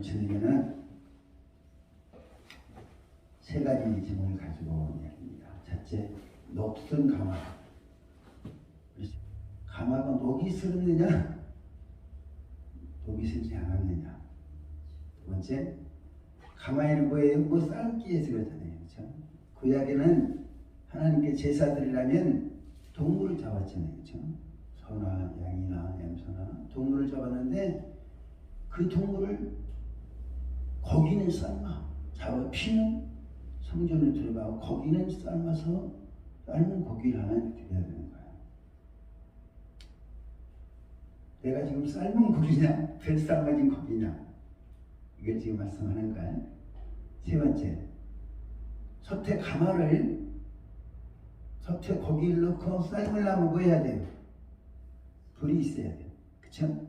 오늘 저녁에는 세 가지 질문을 가지고 온 이야기입니다. 첫째, 녹슨 가마. 가마가 녹이 슬었느냐, 녹이 슬지 않았느냐. 두 번째, 가마에는 뭐예요? 뭐 삶기 위해서 그러잖아요. 그렇죠? 구약에는 하나님께 제사 드리려면 동물을 잡았잖아요. 그렇죠? 소나 양이나 염소나 동물을 잡았는데 그 동물을 고기는 삶아 잡아 피는 성전을 들어가고 고기는 삶아서 삶은 고기를 하나님께 드려야 되는 거야. 내가 지금 삶은 고기냐 덜 삶아진 고기냐 이걸 지금 말씀하는 거야. 세 번째, 솥에 가마를 솥에 고기를 넣고 삶으려면 뭐 해야 돼요? 불이 있어야 돼요. 그쵸?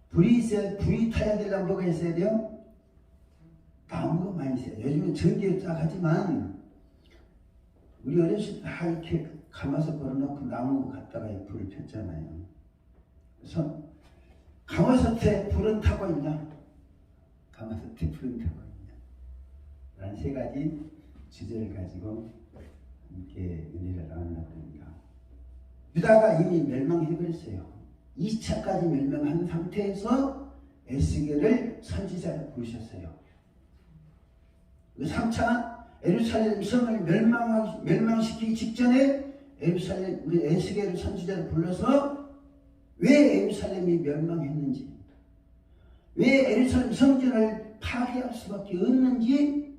불이 있어야, 불이 타야 되려면 뭐가 있어야 돼요? 나무가 많이 있어요. 요즘은 전기에 쫙 하지만 우리 어렸을 때 다 이렇게 가마솥 걸어놓고 나무 갖다가 불을 폈잖아요. 그래서 가마솥에 불은 타고 있냐? 가마솥에 불은 타고 있냐? 라는 세 가지 주제를 가지고 함께 은혜를 나누려고 합니다. 유다가 이미 멸망해버렸어요. 2차까지 멸망한 상태에서 에스겔을 선지자로 부르셨어요. 3차 예루살렘 성을 멸망시키기 직전에 우리 에스겔을 선지자로 불러서 왜 예루살렘이 멸망했는지, 왜 예루살렘 성전을 파괴할 수밖에 없는지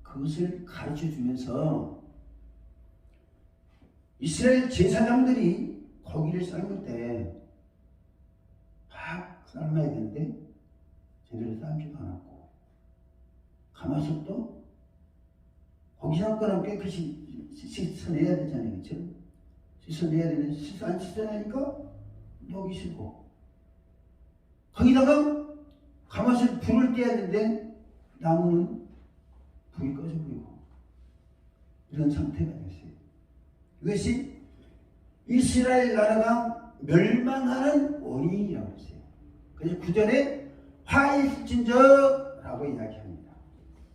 그것을 가르쳐 주면서 이스라엘 제사장들이 고기를 삶을 때 막 삶아야 되는데 제대로 삶지도 않았고, 가마솥도 고기 삶거는 깨끗이 씻어내야 되잖아요. 그렇죠? 씻어내야 되는데 안 씻어내니까 녹이 슬고, 거기다가 가마솥 불을 떼야 되는데 나무는 불이 꺼져 버리고, 이런 상태가 됐어요. 이것이 이스라엘 나라가 멸망하는 원인이라고 했어요. 그래서 9절에 화에 슬진저라고 이야기합니다.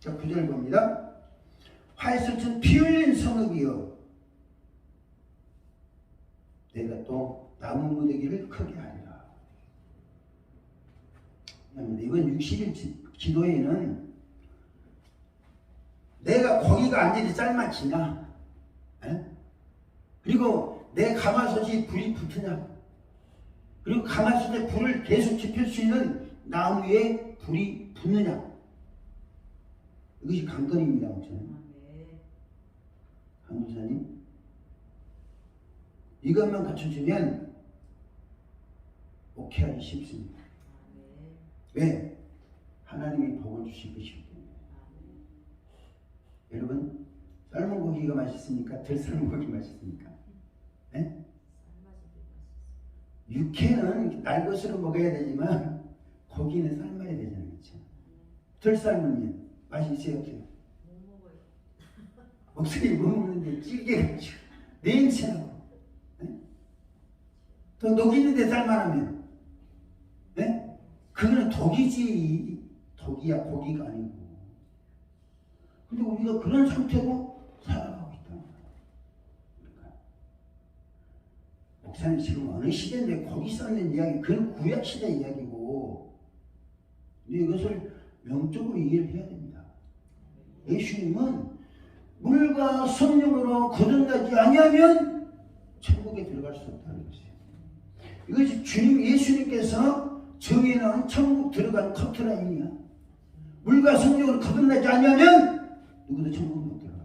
자, 9절 봅니다. 화에 슬진 피 흘린 성읍이여, 내가 또 나무 무더기를 크게 하리라. 이번 60일 기도에는 내가 고기가 완전히 삶아지냐, 그리고 내 가마솥이 불이 붙으냐, 그리고 가마솥에 불을 계속 지필 수 있는 나무에 불이 붙느냐, 이것이 관건입니다. 한도사님, 이것만 갖춰주면 오케이 하기 쉽습니다. 왜? 하나님이 복을 주실 것이기 때문에. 여러분, 삶은 고기가 맛있습니까? 덜 삶은 고기 맛있습니까? 네? 육회는 날 것으로 먹어야 되지만 고기는 삶아야 되잖아요. 그렇죠? 덜 삶으면 맛이 있어요, 없어요? 못 먹어요. 목소리 못 먹는데 질겨가지고 냄새나고, 네? 또 녹이 있는데 삶아나면, 네? 그거는 독이지, 독이야 고기가 아니고. 근데 우리가 그런 상태로 살아가고 있다. 그러니까 목사님 지금 어느 시대인데 고기 삶는 이야기, 그건 구약 시대 이야기고, 근데 이것을 명적으로 이해를 해야 됩니다. 예수님은 물과 성령으로 거듭나지 아니하면 천국에 들어갈 수 없다는 것이에요. 이것이 주님 예수님께서 정해놓은 천국 들어가는 커트라인이야. 물과 성령으로 거듭나지 아니하면 누구도 천국 못 들어가.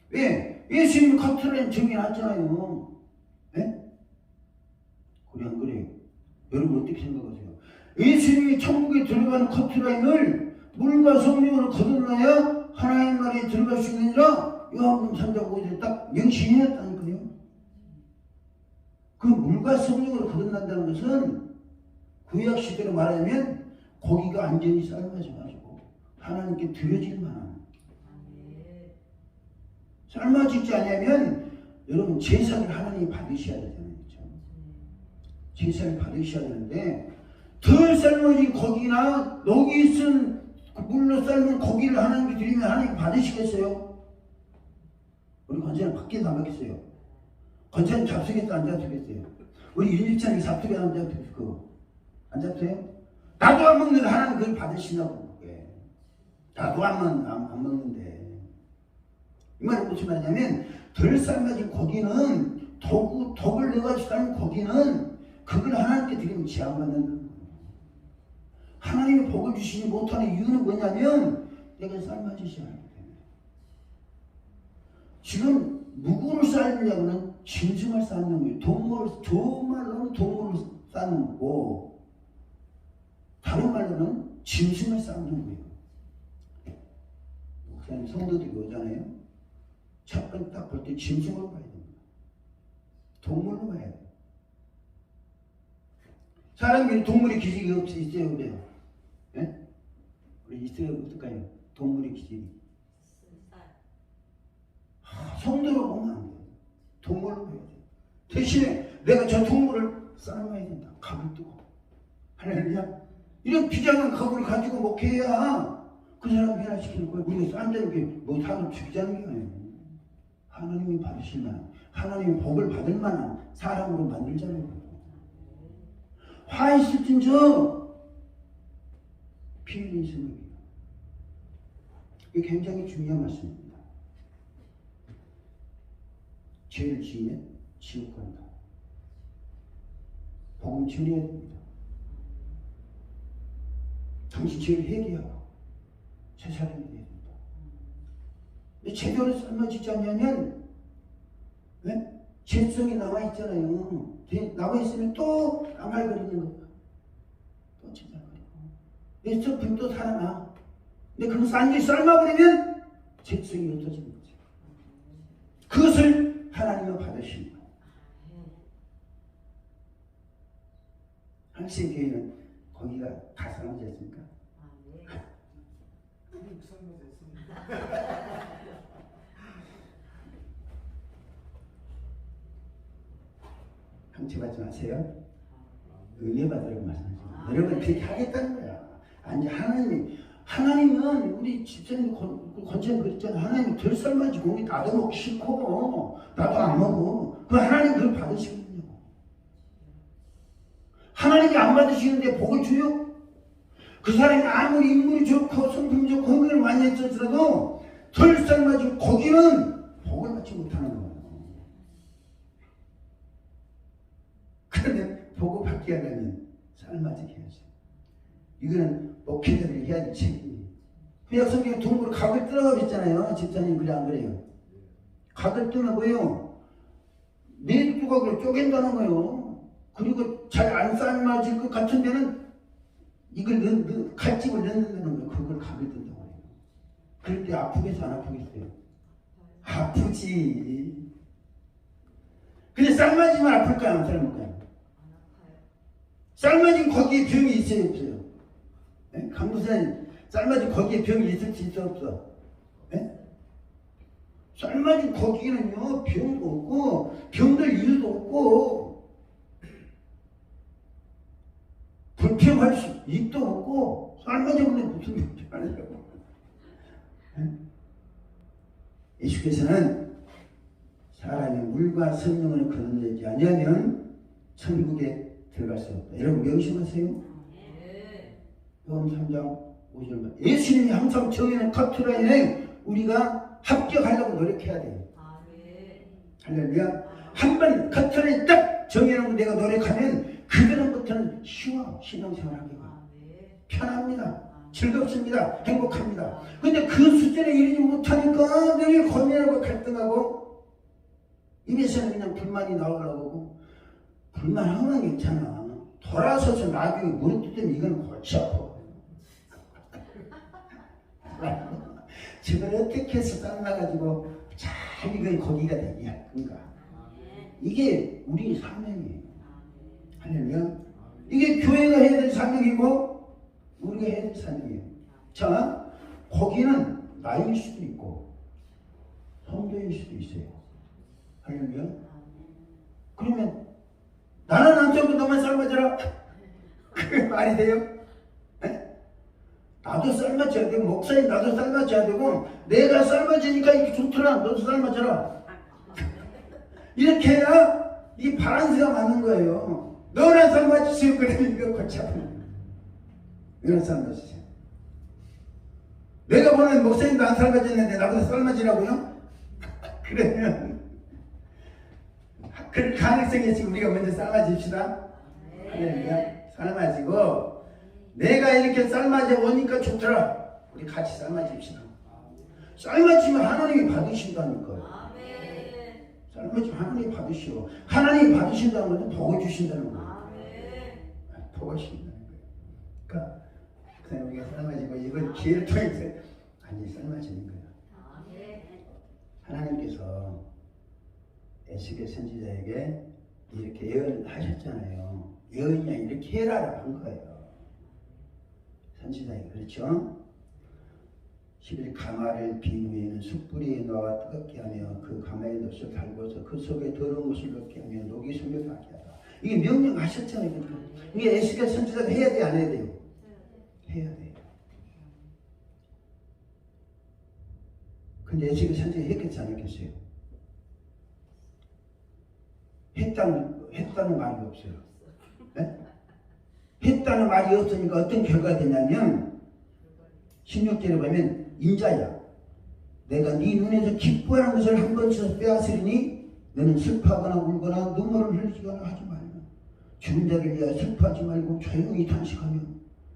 왜? 예수님이 커트라인 정해놨잖아요. 네? 그래 안 그래요? 여러분 어떻게 생각하세요? 예수님이 천국에 들어가는 커트라인을 물과 성령으로 거듭나야 하나님 나라에 들어갈 수 있느니라 요한복음 3장 5절에 딱 명시해놨다니까요. 그 물과 성령으로 거듭난다는 것은 구약 시대로 말하면 고기가 완전히 삶아져가지고 하나님께 드려질 만한, 삶아지지 않으면 여러분 제사를 하나님이 받으셔야 되잖아요. 그렇죠? 제사를 받으셔야 되는데 덜 삶아진 고기나 녹이 쓴 물로 삶은 고기를 하나님께 드리면 하나님 받으시겠어요? 우리 권사님 밖에도 안 받겠어요. 권사님 잡수겠어 안 잡수겠어요? 우리 윤집사님 잡수겠어 안 잡수겠어요? 안 잡수요? 나도 안 먹는데 하나님 그걸 받으시냐고. 나도 안 먹는데. 이 말은 무슨 말이냐면 덜 삶아진 고기는 독을 넣어가지고 삶은 고기는 그걸 하나님께 드리면 제한받는다. 하나님이 복을 주시지 못하는 이유는 뭐냐면 내가 삶아지지 않기 때문에. 지금 누구를 삶느냐고는 짐승을 삶는 거예요. 동물을, 좋은 말로는 동물을 삶는 거고 다른 말로는 짐승을 삶는 거예요. 목사님 성도들이 오잖아요. 첫 번째 딱 볼 때 짐승으로 봐야 됩니다. 동물로 봐야 돼요. 사람들이 동물의 기질이 있어요, 그래요? 예? 우리 있어요, 없을까요? 동물의 기질이. 성도로 보면 안 돼요. 동물로 봐야 돼요. 대신에 내가 저 동물을 삶아야 된다. 각을 뜨고. 할렐루야. 이런 비장한 각을 가지고 목회해야 그 사람 변화시키는 거예요. 우리가 싼다는 게 뭐 사람 죽이자는 게 아니에요. 하나님이 받으실 만한, 하나님이 복을 받을 만한 사람으로 만들자는 거예요. 화 있을진저 피 흘린 스님이에요. 이게 굉장히 중요한 말씀입니다. 죄를 지으면 지옥 간다. 복음 전해야 됩니다. 당신 죄를 회개하고 새 사람이 돼야 된다. 제대로 삶아지지 않냐면 죄성이 남아있잖아요. 남아있으면 또 앙알거리는 거야. 또 제자거리고 내 성품이 또 살아나. 근데 그거 싼지 삶아버리면 죄성이 없어지는 거죠. 그것을 하나님은 받으신 거예요. 한신교회는 거기가 다 삶아졌습니까? 상처받지 마세요. 은혜 받으라고 말씀하십니다. 여러분 그렇게 하겠다는 거야. 아니 하나님은 우리 집사님 권사님 그랬잖아. 하나님이 덜 삶아지고 나도 먹기 싫고 나도 안 먹어. 그 하나님 그걸 받으시거든요. 하나님이 안 받으시는데 복을 줘요? 그 사람이 아무리 인물이 좋고 성품이 좋고 헌금을 많이 했었어도 덜 삶아지고 거기는 복을 받지 못하는 거예요. 그러면 복을 받게 하려면 삶아지게 해야죠. 이거는 목회자들이 해야 될 책임이에요. 그냥 성경에 동물을 각을 뜨라고 했잖아요. 집사님 그래 안 그래요? 각을 뜨는 거예요. 네 조각으로 쪼갠다는 거예요. 그리고 잘 안 삶아질 것 같은 데는 이걸 칼집을 넣는다는 거예요. 그걸 각을 뜬다고 해요. 그럴 때 아프겠어 안 아프겠어요? 아프지. 근데 삶아지면 아플까요 안 삶을까요? 삶아진 거기에 병이 있어요 없어요? 네? 강도사님 삶아진 거기에 병이 있을 수 있어 없어? 네? 삶아진 거기에는요 병도 없고 병들 일도 없고 불평할 수 입도 없고 삶아졌는데 무슨 불평하냐고. 네? 예수께서는 사람이 물과 성령을 거느리지 아니하면 천국에 들어갈 수 없다. 여러분 명심하세요. 요한 3장 5절. 예수님이 항상 정해놓은 커트라인에 우리가 합격하려고 노력해야 돼요. 할렐루야. 한번 커트라인 딱 정해놓고 내가 노력하면 그다음부터는 쉬워. 신앙생활하기가 편합니다. 즐겁습니다. 행복합니다. 근데 그 수준에 이르지 못하니까 늘 고민하고 갈등하고 입에서는 그냥 불만이 나오려고 불만하면 괜찮아. 돌아서서 나중에 무릎 뜯으면 이건 골치 아파. 저걸 어떻게 해서 삶아가지고 잘 이걸 고기가 되게 할 건가. 이게 우리 사명이에요. 할렐루야. 이게 교회가 해야 될 사명이고 우리가 해야 될 사명이에요. 자, 고기는 나일 수도 있고 성도일 수도 있어요. 할렐루야. 그러면 나는 안 삶고 너만 삶아져라. 그게 말이 돼요? 에? 나도 삶아져야 되고 목사님 나도 삶아져야 되고 내가 삶아지니까 이렇게 좋더라. 너도 삶아져라. 이렇게 해야 이 바란스가 맞는 거예요. 너나 삶아주세요. 그러니까 골치 아픈 거예요. 너나 삶아주세요. 내가 보는 목사님도 안 삶아졌는데 나보다 삶아지라고요? 그러면 그 가능성이 있으면 우리가 먼저 삶아집시다. 네. 삶아지고 내가 이렇게 삶아져 오니까 좋더라. 우리 같이 삶아집시다. 삶아지면 하나님이 받으신다니까요. 삶아지면 하나님이 받으시오. 하나님이 받으신다는 것은 복을 주신다는 거예요. 복을 주신다는 거예요. 그러니까 우리가 삶아지고 이걸 기회를 통해서 완전히 삶아지는 거예요. 하나님께서 에스겔 선지자에게 이렇게 예언하셨잖아요. 예언이 이렇게 해라라고 한 거예요. 선지자에게. 그렇죠? 11 가마를 빈 후에는 숯불이 넣어 뜨겁게 하며 그 가마에 돛을 달고서 그 속에 더러운 것을 넣게 하며 녹이 숨을 나게 하다. 이게 명령하셨잖아요. 그러니까. 이게 에스겔 선지자가 해야 돼요? 안 해야 돼요? 해야 돼요. 근데 에스겔 선지자가 했겠지 안 했겠어요? 했다는 말이 없어요. 네? 했다는 말이 없으니까 어떤 결과가 되냐면 16절에 보면 인자야 내가 네 눈에서 기뻐하는 것을 한 번씩 빼앗으리니 너는 슬퍼하거나 울거나 눈물을 흘리거나 하지 말라. 죽은 자를 위하여 슬퍼하지 말고 조용히 단식하며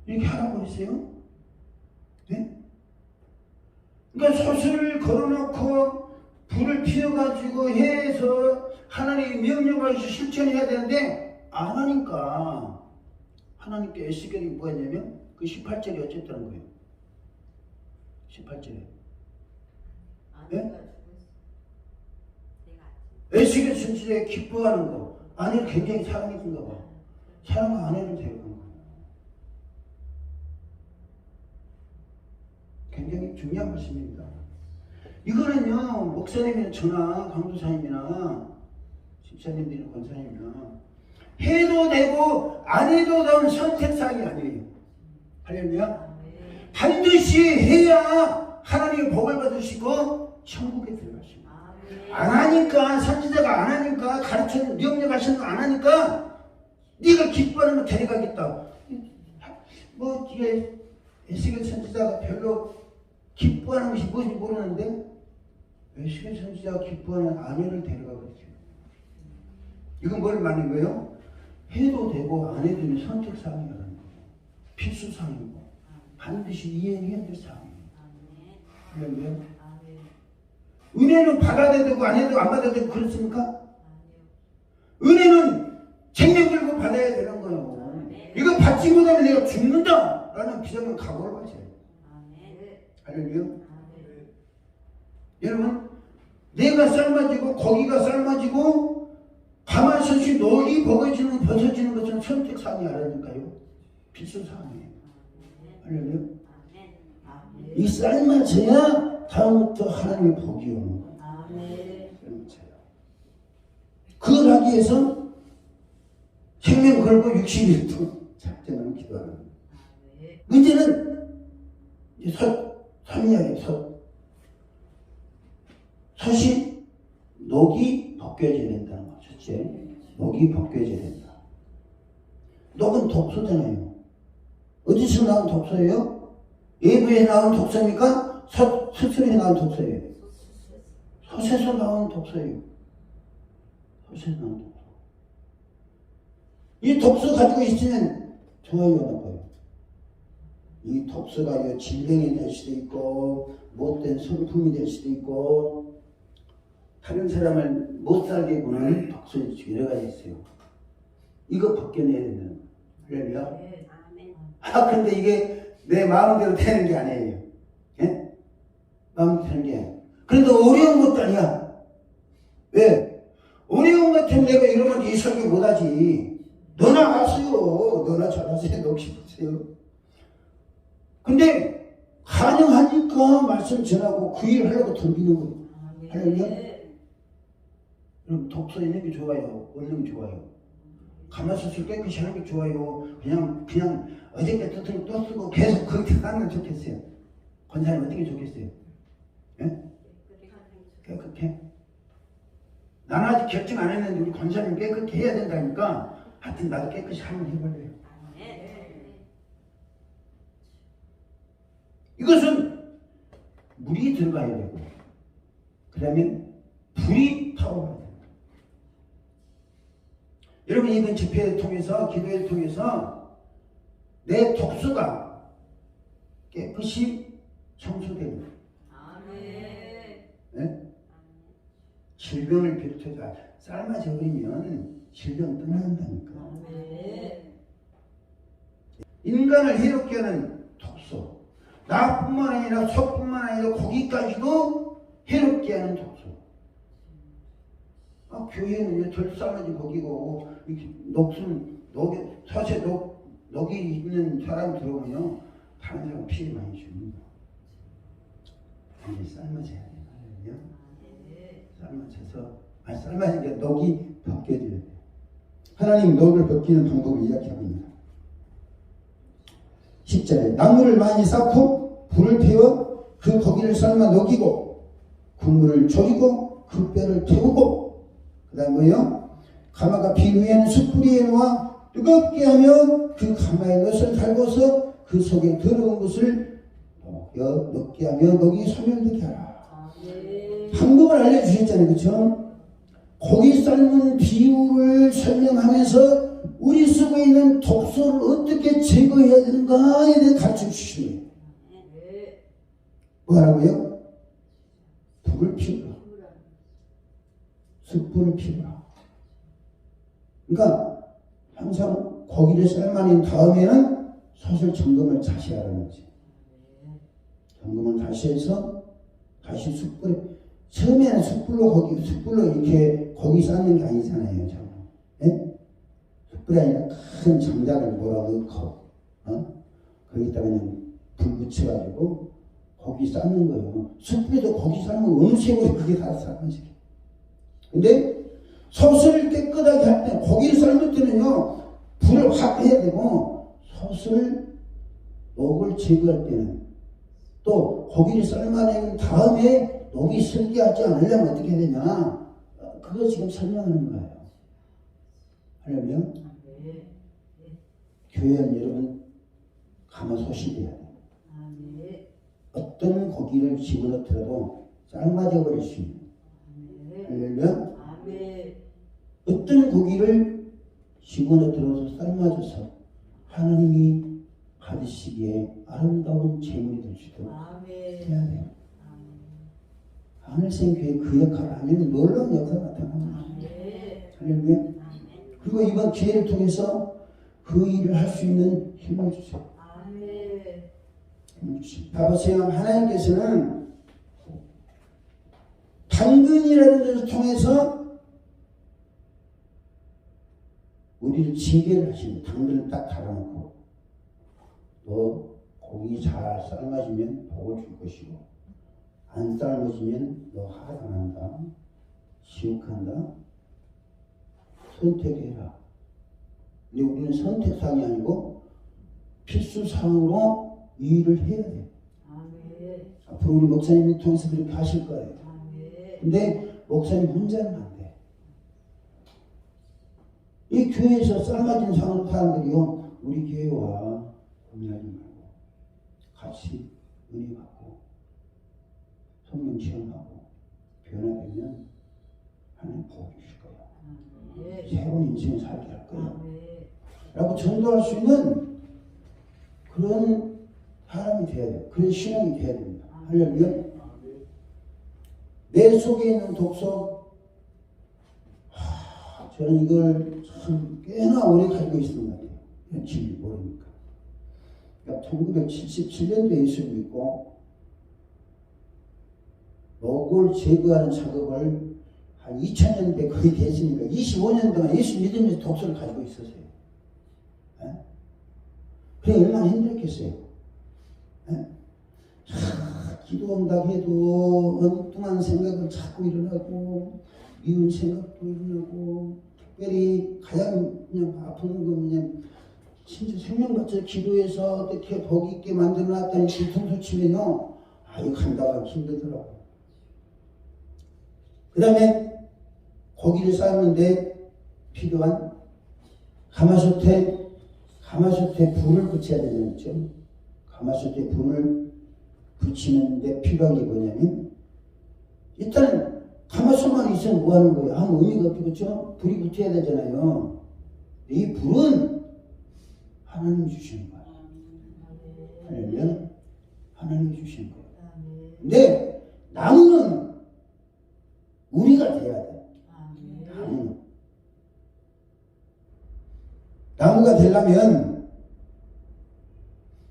이렇게 하라고 했어요. 네? 그러니까 솥을 걸어놓고 불을 피워가지고 해서 하나님의 명령을 실천해야 되는데 안 하니까 하나님께 에스겔이 뭐 했냐면 그 18절이 어쨌다는 거예요. 18절에 네? 에스겔 선지자에 기뻐하는 거 아내를 굉장히 사랑했던가 봐. 사랑한 아내를 데려간 거예요. 굉장히 중요한 말씀입니다. 이거는요 목사님이나 저나 강도사님이나 집사님들이나 권사님이나 해도 되고 안 해도 되는 선택사항이 아니에요. 할렐루야. 반드시 해야 하나님의 복을 받으시고 천국에 들어가십니다. 안 하니까 선지자가 안 하니까 가르쳐 명령하시는 거 안 하니까 네가 기뻐하는 거 데려가겠다. 뭐 뒤에 에스겔 선지자가 별로 기뻐하는 것이 무엇인지 모르는데 에스겔 선지자가 기뻐하는 아내를 데려가겠죠. 이건 뭘 말하는 거예요? 해도 되고 안 해도 되는 선택사항이라는 거예요. 필수사항이고 반드시 이행해야 될 사항이에요. 그런데요? 은혜는 받아야 되고 안 해도 안 받아야 되고 그렇습니까? 은혜는 생명 들고 받아야 되는 거예요. 이거 받지 못하면 내가 죽는다 라는 비전을 각오를 하셔야 돼요. 할렐루야. 여러분 내가 삶아지고 고기가 삶아지고 가마솥이 녹이 벗어지는 것은 선택사항이 아니니까요. 필수사항이에요. 할렐루야. 이 삶아져야 다음부터 하나님의 복이 오는 거예요. 삶아져야. 그걸 하기 위해서 생명 걸고 60일 동안 작정하는 기도하는 거예요. 문제는 솥이야기예요. 솥이 녹이 벗겨져야 된다는 거죠. 첫째, 녹이 벗겨져야 된다. 녹은 독소잖아요. 어디서 나온 독소예요? 예부에 나온 독소입니까? 수술에 나온 독소예요. 솥에서 나온 독소예요. 솥에서 나온 독소. 이 독소 가지고 있으면 좋아요, 나빠요? 이 독소가 질병이 될 수도 있고 못된 성품이 될 수도 있고 다른 사람을 못 살게 구는 독소의 여러 가지 있어요. 이거 벗겨내야 되는 거예요. 근데 이게 내 마음대로 되는 게 아니에요. 예? 마음대로 되는 게 아니에요. 그런데 어려운 것도 아니야. 왜? 어려운 것 때문에 내가 이러면 이 설교 못하지. 너나 하세요. 너나 잘하세요. 녹시 보세요. 근데 가능하니까 말씀 전하고 그 일을 하려고 덤비는 거예요. 할렐루야. 여러분 독서 있는 게 좋아요? 없는 게 좋아요? 가마솥을 깨끗이 하는 게 좋아요. 그냥 어저께 떴던 또 쓰고 계속 그렇게 하면 좋겠어요. 권사님 어떻게 좋겠어요? 예? 깨끗해? 나는 아직 결정 안 했는데 우리 권사님 깨끗게 해야 된다니까 하여튼 나도 깨끗이 한번 해볼래요. 이것은 물이 들어가야 되고 그 다음에 불이 타오르야 돼요. 여러분 이번 집회를 통해서 기도회를 통해서 내 독소가 깨끗이 청소됩니다. 네? 질병을 비롯해서 삶아져 버리면 질병 떠난다니까. 인간을 해롭게 하는 독소, 나뿐만 아니라 속뿐만 아니라 고기까지도 해롭게 하는 독소. 교회는 덜 삶아진 고기고 사실 녹이 있는 사람 들어오면 다른 사람 피해 많이 줍니다. 이제 삶아져야 돼요. 삶아진 게 녹이 벗겨져야 돼요. 하나님 녹을 벗기는 방법을 이야기합니다. 10절에 나무를 많이 쌓고 불을 피워 그 고기를 삶아 녹이고 국물을 졸이고 그 뼈를 태우고 그 다음 뭐예요? 가마가 빈 후에는 숯불 위에 놓아 뜨겁게 하며 그 가마에 넛을 달고서 그 속에 더러운 것을 녹게 하며 녹이 소멸되게 하라. 방법을 알려주셨잖아요. 그렇죠? 고기 삶은 비율을 설명하면서 우리 속에 있는 독소를 어떻게 제거해야 되는가에 대해 가르쳐 주시네요. 뭐라고요? 불을 피우라. 숯불을 피우라. 그러니까 항상 고기를 삶아낸 다음에는 사실 점검을 다시 하라는 거지. 점검을 다시 해서 다시 숯불에 처음에는 숯불로 이렇게 고기 삶는 게 아니잖아요. 예? 숯불이 아니라 큰 장작을 몰아넣고 거기다가 그냥 불 붙여가지고 고기 삶는 거예요. 숯불에도 고기 삶으면 어느 세월에 그게 다 삶아지게. 근데 솥을 깨끗하게 할 때 고기를 삶을 때는요 불을 확 해야 되고 솥을 녹을 제거할 때는 또 고기를 삶아낸 다음에 녹이 슬게 하지 않으려면 어떻게 해야 되냐 그거 지금 설명하는 거예요. 하려면 교회는 여러분 가마솥이 돼야 돼요. 어떤 고기를 집어넣더라도 삶아져 버릴 수 있는 할렐루야. 어떤 고기를 집어넣더라도 삶아져서 하나님이 받으시기에 아름다운 제물이 될 수도 해야 돼요. 하늘생 교회 그 역할을 하면 놀라운 역사가 나타납니다. 할렐루야. 그리고 이번 기회를 통해서 그 일을 할 수 있는 힘을 주세요. 힘을 주세요. 봐보세요. 하나님께서는 당근이라는 것을 통해서 우리를 징계를 하십니다. 당근을 딱 달아놓고 너 고기 잘 삶아지면 복을 줄 것이고 안 삶아지면 너 하강한다. 지옥한다. 선택해라. 근데 우리는 선택사항이 아니고 필수사항으로 이 일을 해야 돼요. 앞으로 우리 목사님이 통해서 그렇게 하실 거예요. 근데 목사님 혼자는 안 돼. 이 교회에서 삶아진 사람들이요 우리 교회와 고민하지 말고 같이 은혜 받고 성령 체험하고 변화되면 하나님 복 주실 거예요. 새로운 인생을 살게 할 거예요. 라고 전도할 수 있는 그런 사람이 돼야 돼요. 그런 신앙이 돼야 됩니다. 할렐루야. 내 속에 있는 독소 저는 이걸 참 꽤나 오래 가지고 있었던 것 같아요. 며칠 모르니까. 그러니까 1977년도에 예수를 믿고 녹을 제거하는 작업을 한 2000년대 거의 됐으니까 25년 동안 예수 믿으면서 독소를 가지고 있었어요. 네? 그래 얼마나 힘들겠어요. 네? 기도한다고 해도 엉뚱한 생각은 자꾸 일어나고 미운 생각도 일어나고 특별히 가장 그냥 아픈 거 그냥 진짜 생명 바쳐 기도해서 어떻게 복 있게 만들어 놨다니 뒤통수 치면요. 아유 간다가 힘들더라고. 그 다음에 고기를 삶는데 필요한 가마솥에 불을 붙여야 되잖아요. 그렇죠? 가마솥에 불을 붙이는데 필요한 게 뭐냐면 일단 가마솥만 있으면 뭐 하는 거예요? 아무 의미가 없죠. 그렇죠? 불이 붙어야 되잖아요. 이 불은 하나님이 주시는 거예요. 할렐루야. 하나님이 주시는 거예요. 근데 나무는 우리가 돼야 돼. 나무가 되려면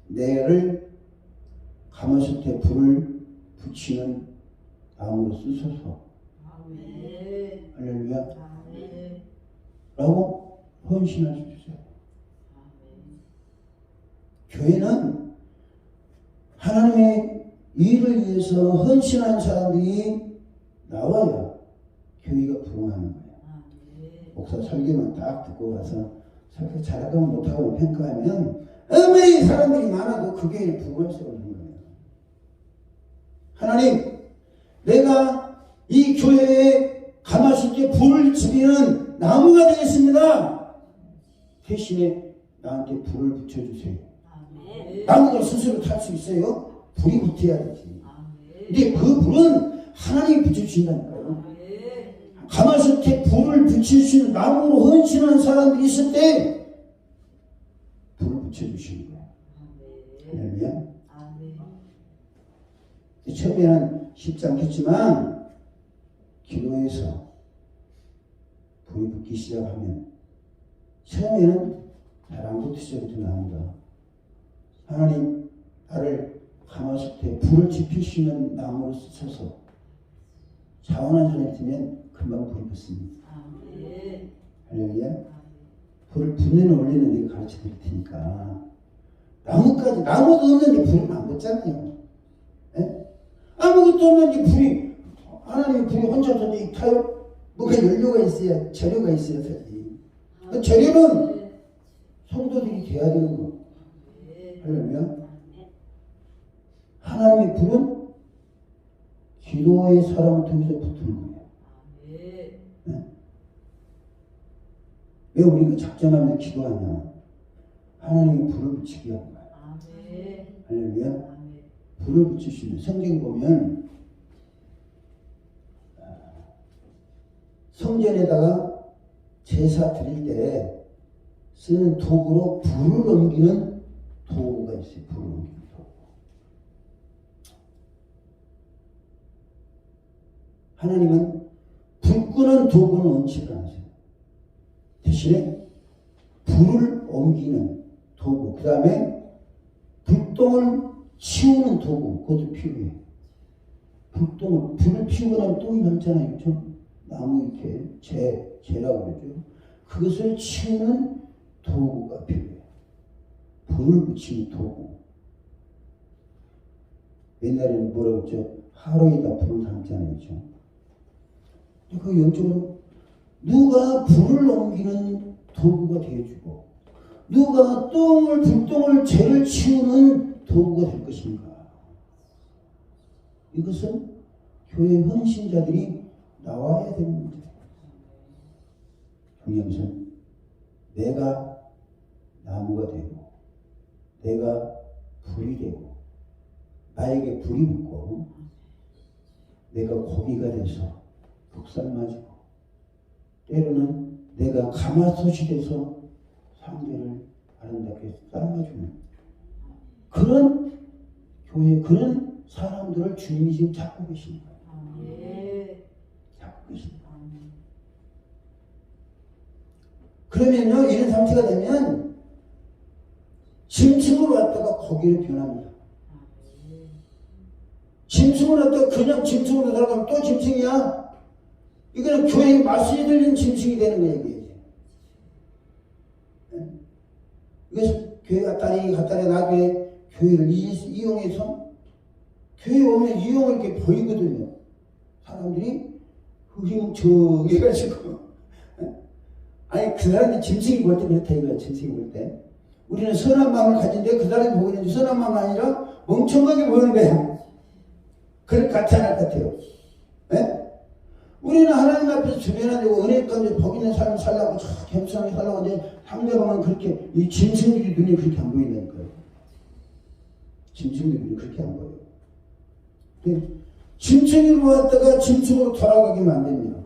내를 가마솥에 불을 붙이는 나무로 쓰소서. 할렐루야. 라고 헌신할 수 있어요. 교회는 하나님의 일을 위해서 헌신한 사람들이 나와야 교회가 부흥하는 거예요. 목사 설교만 딱 듣고 가서 설교 잘하고 못하고 평가하면 아무리 사람들이 많아도 그 교회를 부흥할 수 없는 거예요. 하나님, 내가 이 교회에 가마솥에 불을 지피는 나무가 되겠습니다. 대신에 나한테 불을 붙여주세요. 나무가 스스로 탈 수 있어요? 불이 붙어야 되지. 근데 그 불은 하나님이 붙여주신다니까요. 가마솥에 불을 붙일 수 있는 나무로 헌신한 사람들이 있을 때 불을 붙여주시는 거예요. 할렐루야. 처음에는 쉽지 않겠지만 기도해서 불이 붙기 시작하면 처음에는 잘 안 붙으셔도 나옵니다. 하나님, 나를 가마솥에 불을 지필 수 있는 나무로 쓰셔서 자원한 손에 들면 금방 불이 붙습니다. 할렐루야. 불을 붙는 원리는 내가 가르쳐 드릴 테니까. 나무도 없는데 불은 안 붙잖아요. 네? 아무것도 없는데 불이, 하나님의 불이 혼자서 타요? 뭐가 연료가 있어야, 재료가 있어야 되지. 그 재료는 성도들이 돼야 되는 거. 할렐루야. 하나님의 불은 기도의 사람을 통해서 붙는 거예요. 네? 왜 우리가 작정하면서 기도하냐? 하나님의 불을 붙이기 위한 거예요. 할렐루야. 불을 붙이시는 성경 보면 성전에다가 제사 드릴 때 쓰는 도구로 불을 옮기는 도구가 있어요. 불을 옮기는 도구. 하나님은 불 끄는 도구는 원칙을 안 하세요. 대신에 불을 옮기는 도구, 그 다음에 불똥을 치우는 도구, 그것도 필요해요. 불을 피우고 나면 똥이 남잖아요. 그렇죠? 나무 이렇게 재라고 그러죠. 그것을 치우는 도구가 필요해요. 불을 붙이는 도구. 옛날에는 뭐라고 했죠? 하루에다 불을 담잖아요. 그렇죠? 그 영적으로 누가 불을 옮기는 도구가 되어주고 누가 불똥을 죄를 치우는 도구가 될 것인가. 이것은 교회 헌신자들이 나와야 되는 문제예요. 중요한 것은 내가 나무가 되고 내가 불이 되고 나에게 불이 붙고 내가 고기가 돼서 푹삶아지고 때로는 내가 가마솥이 돼서 상대를 아름답게 삶아주는 그런 교회, 그런 사람들을 주님이 지금 찾고 계신 거예요. 찾고 계신 거예요. 그러면요, 이런 상태가 되면 짐승으로 왔다가 고기로 변합니다. 짐승으로 왔다가 그냥 짐승으로 살아가면 또 짐승이야. 이거는 교회에 말씀이 들리는 짐승이 되는 거예요. 이게. 이것은 교회 갔다리 나중에 교회를 이용해서 교회에 오면 이용을 이렇게 보이거든요. 사람들이 흐리멍청해 가지고 아니 그 사람이 짐승이 볼 때 그렇다 이거야. 짐승이 볼 때. 우리는 선한 마음을 가진데 그 사람이 보고 있는데 선한 마음이 아니라 멍청하게 보이는 거야. 그걸 같이 안 할 것 같아요. 네? 우리는 하나님 앞에서 주변하고 은혜 가운데 복 있는 삶을 살라고 겸손하게 살라고 하는데 상대방은 그렇게 이 짐승들이 눈에 그렇게 안 보인다니까요. 짐승들이 눈에 그렇게 안 보여요. 짐승으로 왔다가 짐승으로 돌아가기만 안 됩니다.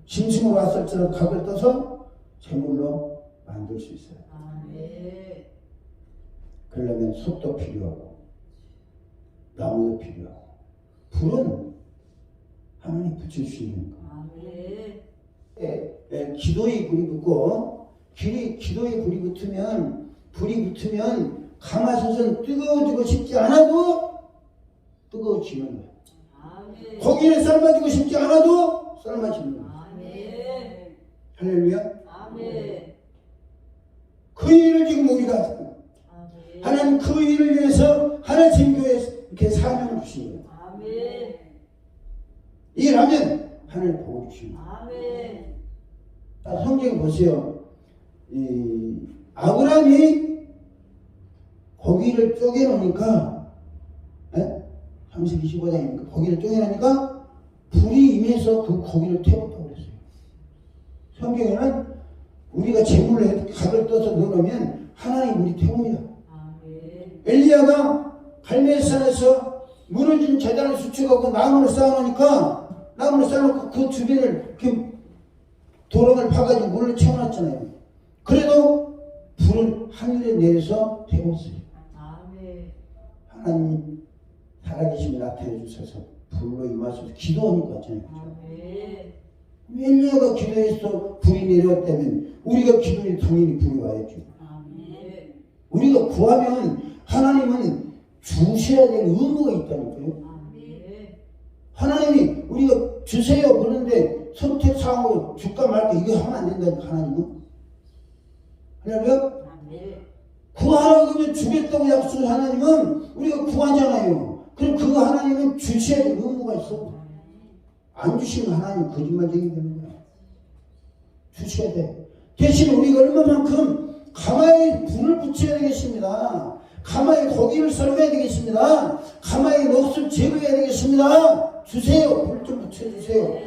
짐승으로 왔을지라도 각을 떠서 제물로 만들 수 있어요. 그러려면 솥도 필요하고 나무도 필요하고 불은 하나님 붙일 수 있는 거. 기도의 불이 붙고 기도의 불이 붙으면 가마솥은 뜨거워지고 싶지 않아도 뜨거워지는 거예요. 고기를 삶아주고 싶지 않아도 삶아지는 거예요. 할렐루야. 그 일을 지금 우리가 하잖아요. 하나님 그 일을 위해서 하나님 교회에 이렇게 사명을 주신 거예요. 일하면 하나님 복을 주시는 거예요. 성경 보세요. 아브라함이 고기를 쪼개놓으니까 창세기 15장이니까 고기를 쪼개놓으니까 불이 임해서 그 고기를 태웠다고 그랬어요. 성경에는 우리가 제물로 각을 떠서 넣어놓으면 하나님 물이 태웁니다. 엘리야가 갈멜산에서 무너진 제단을 수축하고 나무를 쌓아놓으니까 나무를 쌓아놓고 그 주변을 이렇게 도랑을 파가지고 물로 채워놨잖아요. 그래도 불을 하늘에 내려서 태웠어요. 하나님 살아계심을 나타내 주셔서 불로 임하셔서 기도하니까 있잖아요. 엘리야가 기도해서 불이 내려왔다면 우리가 기도해 당연히 불이 와야죠. 우리가 구하면 하나님은 주셔야 될 의무가 있다니까요. 하나님이 우리가 주세요 그러는데 선택사항으로 줄까 말까 이거 하면 안 된다니까 하나님은. 할렐루야. 구하라고 하면 주겠다고 약속을 하나님은 우리가 구하잖아요. 그럼 그 하나님은 주셔야 될 의무가 있어. 안 주시면 하나님 거짓말쟁이 되는 거야. 주셔야 돼. 대신 우리가 얼마만큼 가마에 불을 붙여야 되겠습니다. 가마에 고기를 썰어야 되겠습니다. 가마에 넋을 제거해야 되겠습니다. 주세요. 불 좀 붙여주세요.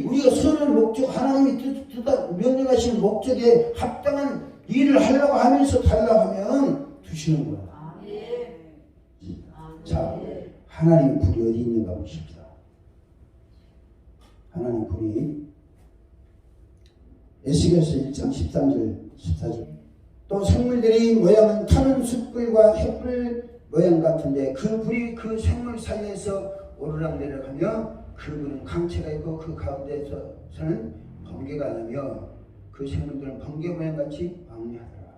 우리가 선을 목적 하나님이 명령하신 목적에 합당한 일을 하려고 하면서 달라고 하면 주시는 거야. 자, 하나님의 불이 어디 있는가 보십시다. 하나님의 불이 에스겔서 1장 13절 14절 또 생물들이 모양은 타는 숯불과 횃불 모양 같은데 그 불이 그 생물 사이에서 오르락내리락하며 그 불은 강체가 있고 그 가운데서는 번개가 나며 그 생물들은 번개 모양같이 왕래하더라.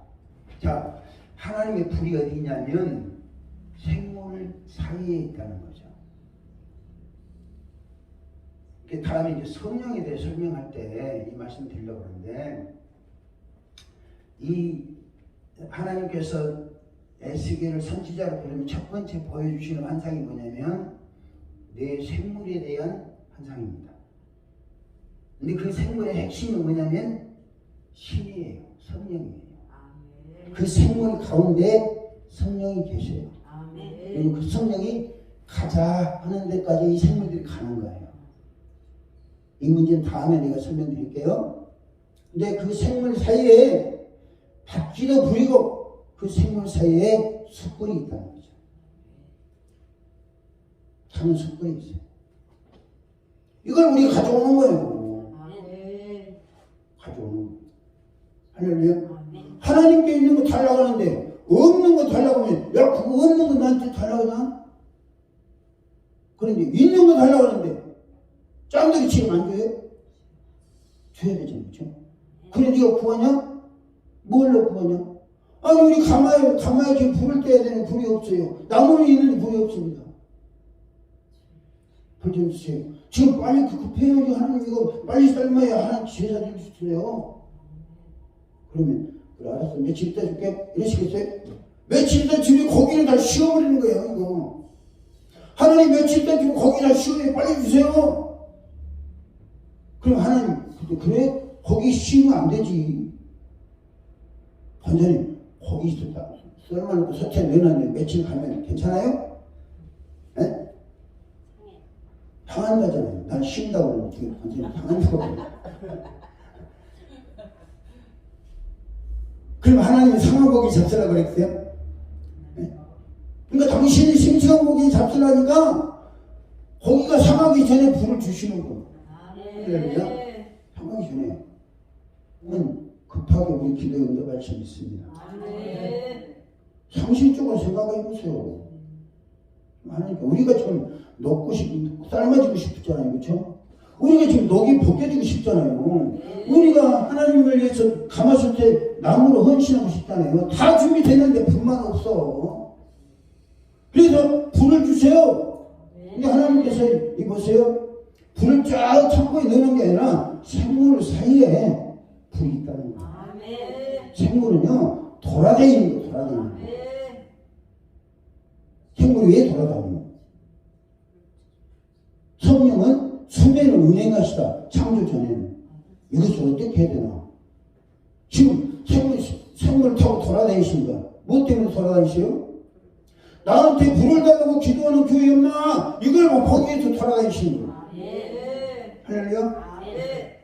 자, 하나님의 불이 어디 있냐면 생물 사이에 있다는 거죠. 다음에 이제 성령에 대해 설명할 때 이 말씀 드리려고 하는데 이 하나님께서 에스겔을 선지자로 부르면 첫 번째 보여주시는 환상이 뭐냐면 내 생물에 대한 환상입니다. 근데 그 생물의 핵심은 뭐냐면 신이에요. 성령이에요. 그 생물 가운데 성령이 계셔요. 그리고 그 성령이 가자 하는 데까지 이 생물들이 가는 거예요. 이 문제는 다음에 내가 설명드릴게요. 근데 그 생물 사이에 바퀴도 부리고 그 생물 사이에 숯불이 있다는 거죠. 타는 숯불이 있어요. 이걸 우리가 가져오는 거예요. 가져오는 거예요. 할렐루야. 하나님께 있는 거 달라고 하는데 없는 거 달라고 하면 야 그거 없는 거 나한테 달라고 하냐? 그런데 있는 거 달라고 하는데 짱들이 지금 안 줘요? 줘야 되잖아요. 그렇죠? 그래 네가 구하냐? 뭘로 구하냐? 아니 우리 가마에 지금 불을 떼야 되는 불이 없어요. 나무는 있는데 불이 없습니다. 불 좀 주세요. 지금 빨리 급해요. 하나님 이거 빨리 삶아야 하나님 제사 드릴 수 있어요. 그러면 그래 알았어. 며칠 있다 줄게. 이러시겠어요? 며칠 있다 주면 고기를 다 씌워버리는 거예요. 이거. 하나님 며칠 있다 주면 고기 다 씌워요. 빨리 주세요. 그럼 하나님 그래? 고기 씌우면 안 되지. 완전히 고기 있었다. 썰어놓고 솥에 넣어놨는데 며칠 가면 괜찮아요? 에? 상한다잖아요. 난 쉰다고 그러면 어떻게 완전히 상한다고 그래요. 그럼 하나님이 상한 고기 잡수라고 그랬어요? 네? 그러니까 당신이 싱싱한 고기 잡수라니까 고기가 상하기 전에 불을 주시는 거예요. 네. 상하기 전에. 급하게 우리 기도에 응답할 수 있습니다. 상식적으로 생각해 보세요. 우리가 지금 녹고 삶아지고 싶잖아요. 그렇죠? 우리가 지금 녹이 벗겨지고 싶잖아요. 우리가 하나님을 위해서 가마솥에 나무로 헌신하고 싶잖아요. 다 준비됐는데 불만 없어. 그래서 불을 주세요. 근데 하나님께서 이보세요. 불을 쫙 창고에 넣는 게 아니라 생물 사이에 불이 있다는 거예요. 생물은요 돌아다니는 거예요. 돌아다니는 거. 생물이 왜 돌아다니는 거예요? 성령은 수면을 운행하시다. 창조 전에는 이것을 어떻게 해야 되나? 지금 생물 타고 돌아다니시는 거야. 뭐 때문에 돌아다니세요? 나한테 불을 달라고 기도하는 교회 없나? 이걸 못 보기 위해서 돌아다니시는 거야. 할렐루야.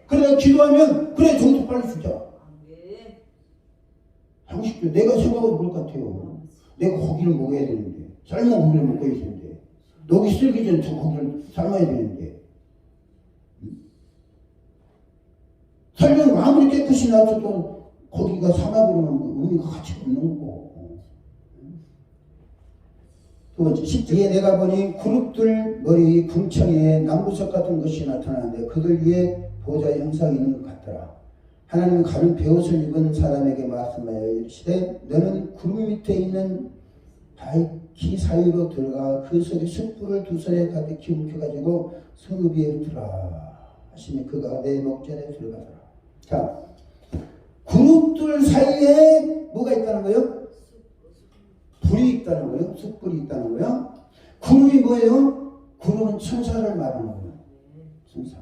그래 기도하면 그래 저것도 빨리 주자. 상식적으로 내가 생각해도 그럴 것 같아요. 내가 고기를 먹어야 되는데 삶은 고기를 먹어야 되는데 녹이 쓸기 전에 저 고기를 삶아야 되는데 살면 아무리 깨끗이 놔둬도 고기가 삶아버리면 의미가 가치가 없는 거고. 두 번째 10절에 내가 보니 그룹들 머리 궁창에 남부석 같은 것이 나타나는데 그들 위에 보좌의 형상이 있는 것 같더라. 하나님은 가는 베옷을 입은 사람에게 말씀하여 이르시되 너는 구름 밑에 있는 바위키 사이로 들어가 그 속에 숯불을 두 손에 가득히 움켜가지고 성읍 위에 두라 하시니 그가 내 목전에 들어가더라. 자, 그룹들 사이에 뭐가 있다는 거예요? 불이 있다는 거예요. 숯불이 있다는 거예요. 그룹이 뭐예요? 그룹은 천사를 말하는 거예요. 천사.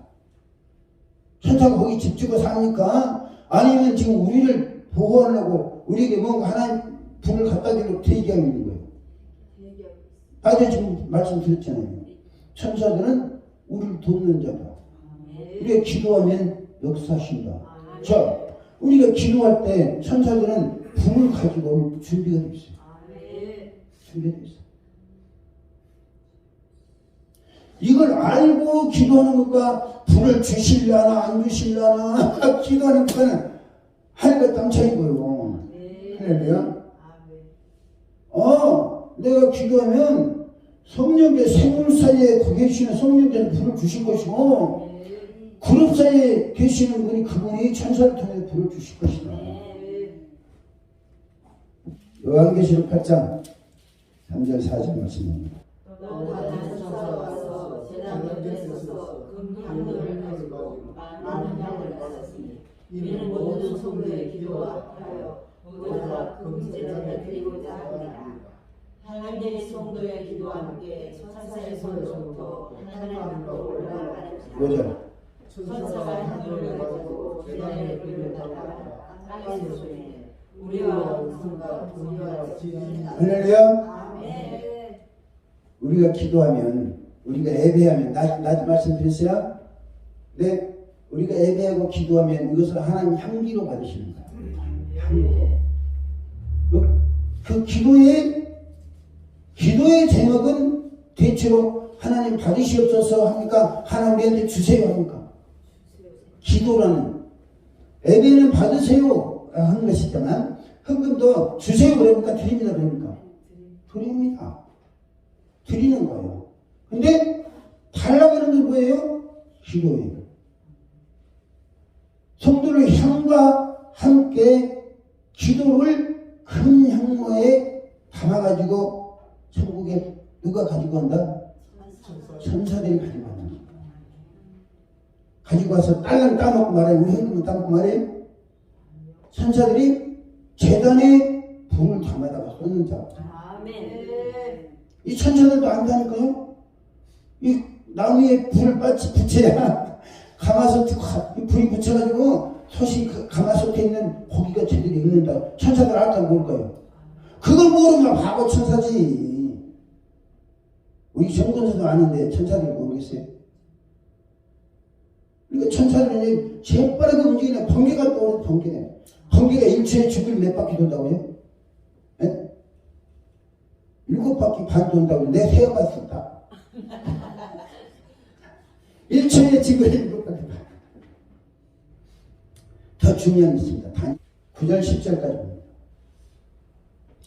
천사가 거기 집 짓고 삽니까? 아니면 지금 우리를 보호하려고 우리에게 뭔가 하나님 불을 갖다 주려고 대기하고 있는 거예요. 아까 지금 말씀드렸잖아요. 천사들은 우리를 돕는 자다. 우리가 기도하면 역사하신다. 자, 우리가 기도할 때 천사들은 불을 가지고 올 준비가 되어 있어요. 준비가 되어 있어요. 이걸 알고 기도하는 것과 불을 주실라나 안 주실라나 기도하는 것과는 하늘과 땅 차이인 거예요. 할렐루야. 내가 기도하면 성령께 생물 사이에 계시는 성령께서 불을 주실 것이고 그룹 사이에 계시는 분이 그분이 천사를 통해 불을 주실 것이다. 요한계시록 8장 3절 4절 말씀입니다. 금향로를 가지고 많은 향을 받았으니 이는 모든 성도의 기도와 하여 모두가 금제전에 드리고자 합니다. 하나님의 성도의 기도와 함께 천사의 손으로부터 하나님으로 올라가는 천사가 향을 가지고 제단에 불려다가 땅의 소리에 우리와 우성과 분야와 지진이 할렐루야. 우리가 기도하면 우리가 예배하면 나도 말씀드렸어요? 네, 우리가 예배하고 기도하면 이것을 하나님 향기로 받으시는 거예요. 향기로. 그 기도의 제목은 대체로 하나님 받으시옵소서 합니까? 하나님 우리한테 주세요 합니까? 기도라는 예배는 받으세요 하는 것이지만 헌금도 주세요 그러니까 드립니다 그러니까 드립니다. 드리는 거예요. 근데 달라고 하는 게 뭐예요? 기도예요. 성도의 향과 함께 기도를 큰 향로에 담아가지고 천국에 누가 가지고 간다? 천사들이 가지고 간다. 가지고 와서 딸랑 따먹고 말해요. 우리 현금은 따먹고 말해요. 천사들이 제단에 불을 담아다가 쏟는 자. 이 천사들도 안다니까요. 이 나무에 불을 붙여야 가마솥에 불이 붙여가지고 솥이 가마솥에 있는 고기가 제대로 익는다. 천사들 알까 모를까요? 그걸 모르면 바보 천사지. 우리 정권에서도 아는데 천사들 모르겠어요. 그러니까 천사들은 재빠르게 움직이는 번개가 떠오르는 번개네. 번개가 1초에 주길 몇 바퀴 돈다고요? 네? 7바퀴 반 돈다고 내 세어봤었다. 1초에 지구에 7바퀴 반. 더 중요한 게 있습니다. 9절 10절까지 봅니다.